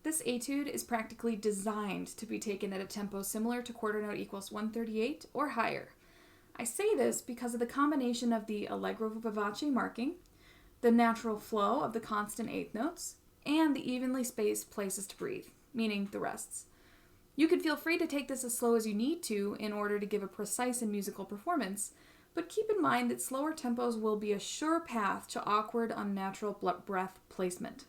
This etude is practically designed to be taken at a tempo similar to quarter note equals 138 or higher. I say this because of the combination of the allegro vivace marking, the natural flow of the constant eighth notes, and the evenly spaced places to breathe, meaning the rests. You can feel free to take this as slow as you need to in order to give a precise and musical performance, but keep in mind that slower tempos will be a sure path to awkward, unnatural breath placement.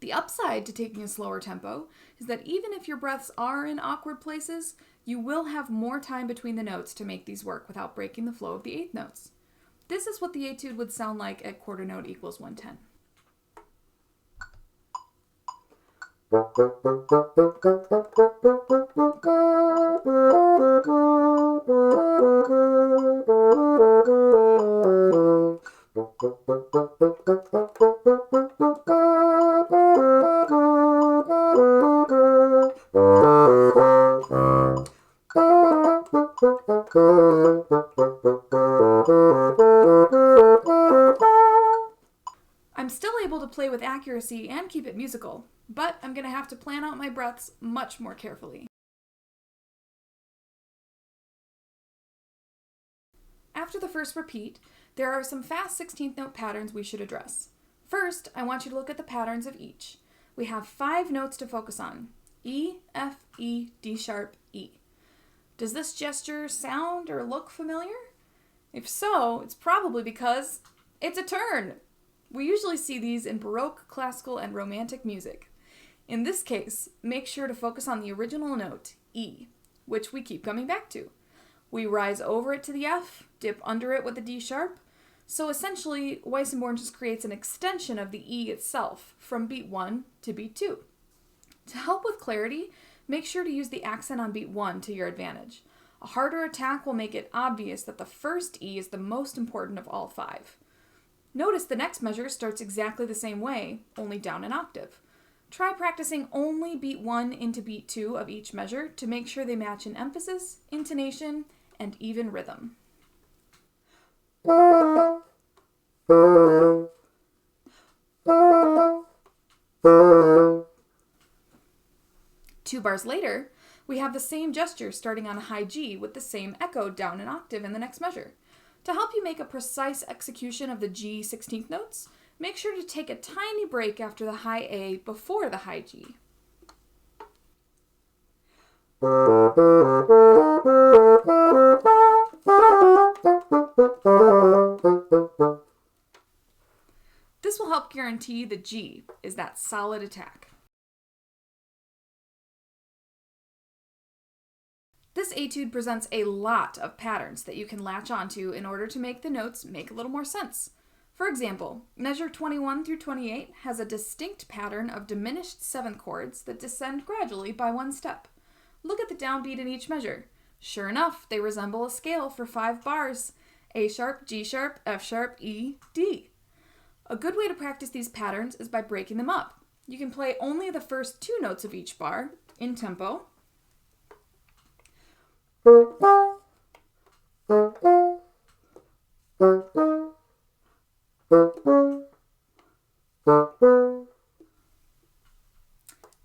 The upside to taking a slower tempo is that even if your breaths are in awkward places, you will have more time between the notes to make these work without breaking the flow of the eighth notes. This is what the etude would sound like at quarter note equals 110. I'm still able to play with accuracy and keep it musical, but I'm going to have to plan out my breaths much more carefully. After the first repeat, there are some fast 16th note patterns we should address. First, I want you to look at the patterns of each. We have 5 notes to focus on: E, F, E, D sharp, E. Does this gesture sound or look familiar? If so, it's probably because it's a turn. We usually see these in Baroque, classical, and Romantic music. In this case, make sure to focus on the original note, E, which we keep coming back to. We rise over it to the F, dip under it with the D sharp. So essentially, Weissenborn just creates an extension of the E itself from beat 1 to beat 2. To help with clarity, make sure to use the accent on beat 1 to your advantage. A harder attack will make it obvious that the first E is the most important of all 5. Notice the next measure starts exactly the same way, only down an octave. Try practicing only beat 1 into beat 2 of each measure to make sure they match in emphasis, intonation, and even rhythm. 2 bars later, we have the same gesture starting on a high G with the same echo down an octave in the next measure. To help you make a precise execution of the G 16th notes, make sure to take a tiny break after the high A before the high G. This will help guarantee the G is that solid attack. This etude presents a lot of patterns that you can latch onto in order to make the notes make a little more sense. For example, measure 21 through 28 has a distinct pattern of diminished 7th chords that descend gradually by 1 step. Look at the downbeat in each measure. Sure enough, they resemble a scale for 5 bars: A sharp, G sharp, F sharp, E, D. A good way to practice these patterns is by breaking them up. You can play only the first 2 notes of each bar in tempo,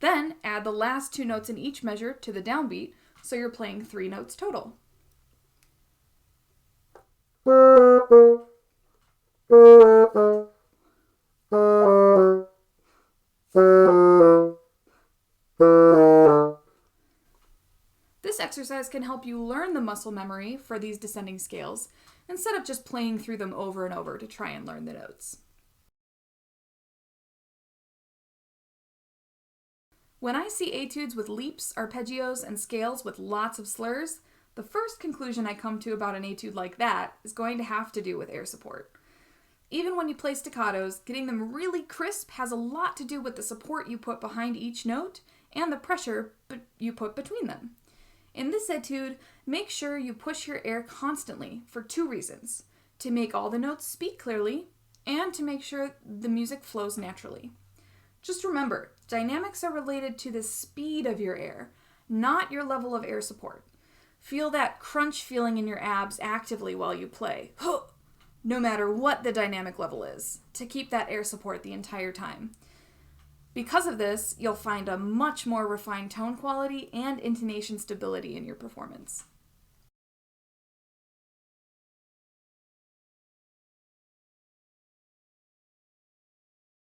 Then add the last 2 notes in each measure to the downbeat, so you're playing 3 notes total. This exercise can help you learn the muscle memory for these descending scales instead of just playing through them over and over to try and learn the notes. When I see etudes with leaps, arpeggios, and scales with lots of slurs, the first conclusion I come to about an etude like that is going to have to do with air support. Even when you play staccatos, getting them really crisp has a lot to do with the support you put behind each note and the pressure you put between them. In this etude, make sure you push your air constantly for 2 reasons: to make all the notes speak clearly and to make sure the music flows naturally. Just remember, dynamics are related to the speed of your air, not your level of air support. Feel that crunch feeling in your abs actively while you play, no matter what the dynamic level is, to keep that air support the entire time. Because of this, you'll find a much more refined tone quality and intonation stability in your performance.